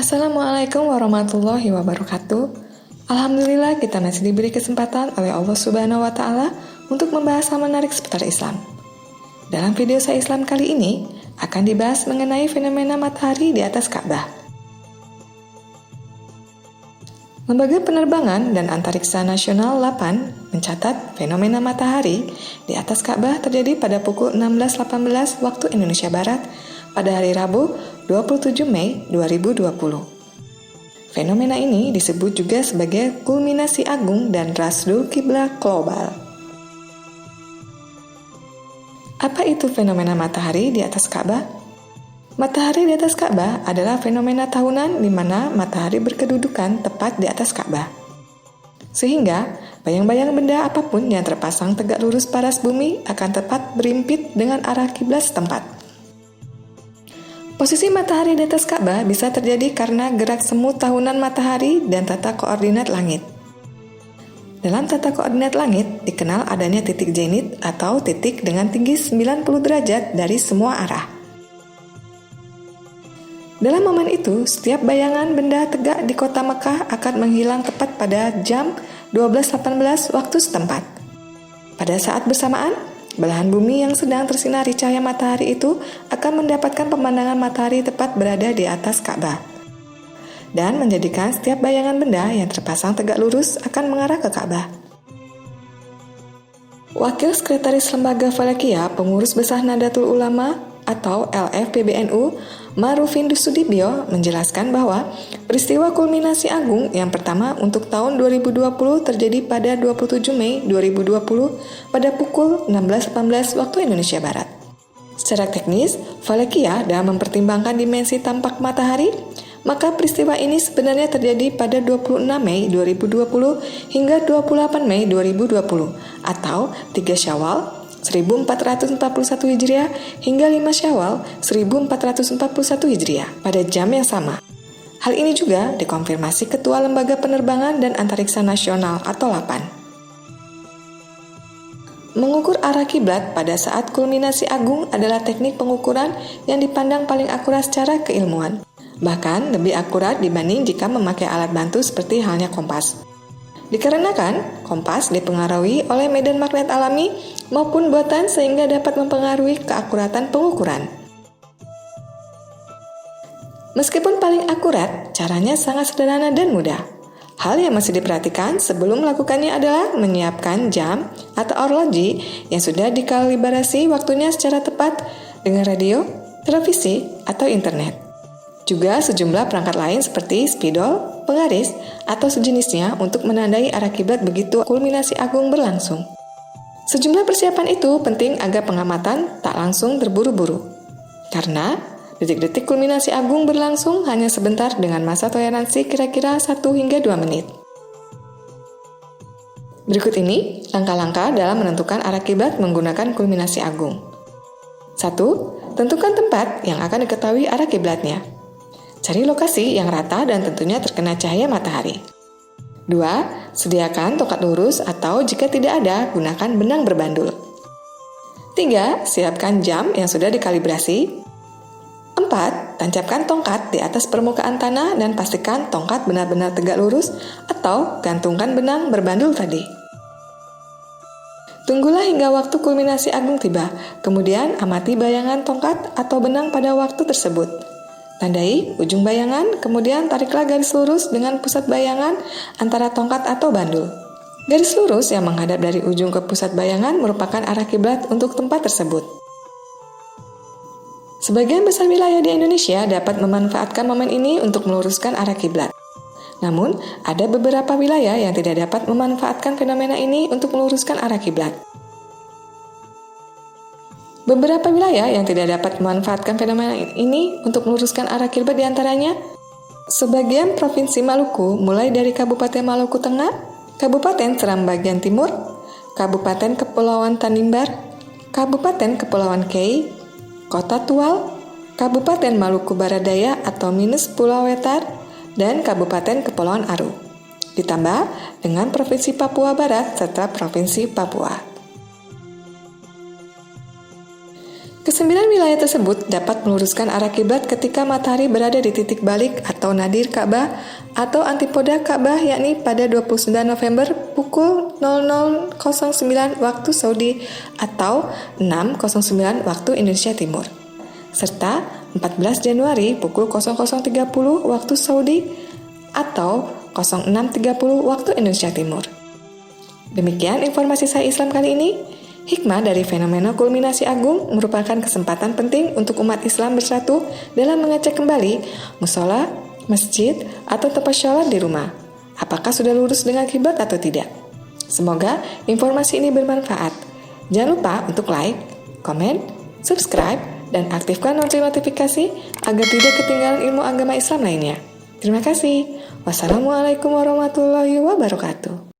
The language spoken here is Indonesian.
Assalamualaikum warahmatullahi wabarakatuh. Alhamdulillah kita masih diberi kesempatan oleh Allah Subhanahu wa Ta'ala untuk membahas hal menarik seputar Islam. Dalam video saya Islam kali ini akan dibahas mengenai fenomena matahari di atas Ka'bah. Lembaga Penerbangan dan Antariksa Nasional LAPAN mencatat fenomena matahari di atas Ka'bah terjadi pada pukul 16.18 waktu Indonesia Barat pada hari Rabu 27 Mei 2020. Fenomena ini disebut juga sebagai kulminasi agung dan rasdul kiblat global. Apa itu fenomena matahari di atas Ka'bah? Matahari di atas Ka'bah adalah fenomena tahunan di mana matahari berkedudukan tepat di atas Ka'bah. Sehingga bayang-bayang benda apapun yang terpasang tegak lurus paras bumi akan tepat berimpit dengan arah kiblat setempat. Posisi matahari di atas Ka'bah bisa terjadi karena gerak semu tahunan matahari dan tata koordinat langit. Dalam tata koordinat langit dikenal adanya titik zenit atau titik dengan tinggi 90 derajat dari semua arah. Dalam momen itu, setiap bayangan benda tegak di kota Mekah akan menghilang tepat pada jam 12.18 waktu setempat. Pada saat bersamaan, belahan bumi yang sedang tersinari cahaya matahari itu akan mendapatkan pemandangan matahari tepat berada di atas Ka'bah dan menjadikan setiap bayangan benda yang terpasang tegak lurus akan mengarah ke Ka'bah. Wakil Sekretaris Lembaga Falakiyah Pengurus Besar Nahdlatul Ulama atau LF-PBNU, Marufin Sudibyo menjelaskan bahwa peristiwa kulminasi agung yang pertama untuk tahun 2020 terjadi pada 27 Mei 2020 pada pukul 16.18 waktu Indonesia Barat. Secara teknis, Falakiyah dalam mempertimbangkan dimensi tampak matahari, maka peristiwa ini sebenarnya terjadi pada 26 Mei 2020 hingga 28 Mei 2020 atau 3 Syawal 1441 Hijriah hingga 5 Syawal 1441 Hijriah pada jam yang sama. Hal ini juga dikonfirmasi Ketua Lembaga Penerbangan dan Antariksa Nasional atau LAPAN. Mengukur arah kiblat pada saat kulminasi agung adalah teknik pengukuran yang dipandang paling akurat secara keilmuan. Bahkan lebih akurat dibanding jika memakai alat bantu seperti halnya kompas. Dikarenakan kompas dipengaruhi oleh medan magnet alami maupun buatan sehingga dapat mempengaruhi keakuratan pengukuran. Meskipun paling akurat, caranya sangat sederhana dan mudah. Hal yang masih diperhatikan sebelum melakukannya adalah menyiapkan jam atau arloji yang sudah dikalibrasi waktunya secara tepat dengan radio, televisi, atau internet. Juga sejumlah perangkat lain seperti spidol, penggaris, atau sejenisnya untuk menandai arah kiblat begitu kulminasi agung berlangsung. Sejumlah persiapan itu penting agar pengamatan tak langsung terburu-buru. Karena detik-detik kulminasi agung berlangsung hanya sebentar dengan masa toleransi kira-kira 1 hingga 2 menit. Berikut ini langkah-langkah dalam menentukan arah kiblat menggunakan kulminasi agung. 1. Tentukan tempat yang akan diketahui arah kiblatnya. Cari lokasi yang rata dan tentunya terkena cahaya matahari. 2. Sediakan tongkat lurus atau jika tidak ada, gunakan benang berbandul. 3. Siapkan jam yang sudah dikalibrasi. 4. Tancapkan tongkat di atas permukaan tanah dan pastikan tongkat benar-benar tegak lurus atau gantungkan benang berbandul tadi. Tunggulah hingga waktu kulminasi agung tiba, kemudian amati bayangan tongkat atau benang pada waktu tersebut. Tandai ujung bayangan, kemudian tariklah garis lurus dengan pusat bayangan antara tongkat atau bandul. Garis lurus yang menghadap dari ujung ke pusat bayangan merupakan arah kiblat untuk tempat tersebut. Sebagian besar wilayah di Indonesia dapat memanfaatkan momen ini untuk meluruskan arah kiblat. Namun, ada beberapa wilayah yang tidak dapat memanfaatkan fenomena ini untuk meluruskan arah kiblat. Beberapa wilayah yang tidak dapat memanfaatkan fenomena ini untuk meluruskan arah kiblat diantaranya sebagian Provinsi Maluku mulai dari Kabupaten Maluku Tengah, Kabupaten Seram bagian timur, Kabupaten Kepulauan Tanimbar, Kabupaten Kepulauan Kei, Kota Tual, Kabupaten Maluku Barat Daya atau minus Pulau Wetar, dan Kabupaten Kepulauan Aru. Ditambah dengan Provinsi Papua Barat serta Provinsi Papua. Kesembilan wilayah tersebut dapat meluruskan arah kiblat ketika matahari berada di titik balik atau nadir Ka'bah atau antipoda Ka'bah, yakni pada 29 November pukul 00.09 waktu Saudi atau 6.09 waktu Indonesia Timur, serta 14 Januari pukul 00.30 waktu Saudi atau 06.30 waktu Indonesia Timur. Demikian informasi saya Islam kali ini. Hikmah dari fenomena kulminasi agung merupakan kesempatan penting untuk umat Islam bersatu dalam mengecek kembali musola, masjid, atau tempat sholat di rumah. Apakah sudah lurus dengan kiblat atau tidak? Semoga informasi ini bermanfaat. Jangan lupa untuk like, komen, subscribe, dan aktifkan lonceng notifikasi agar tidak ketinggalan ilmu agama Islam lainnya. Terima kasih. Wassalamualaikum warahmatullahi wabarakatuh.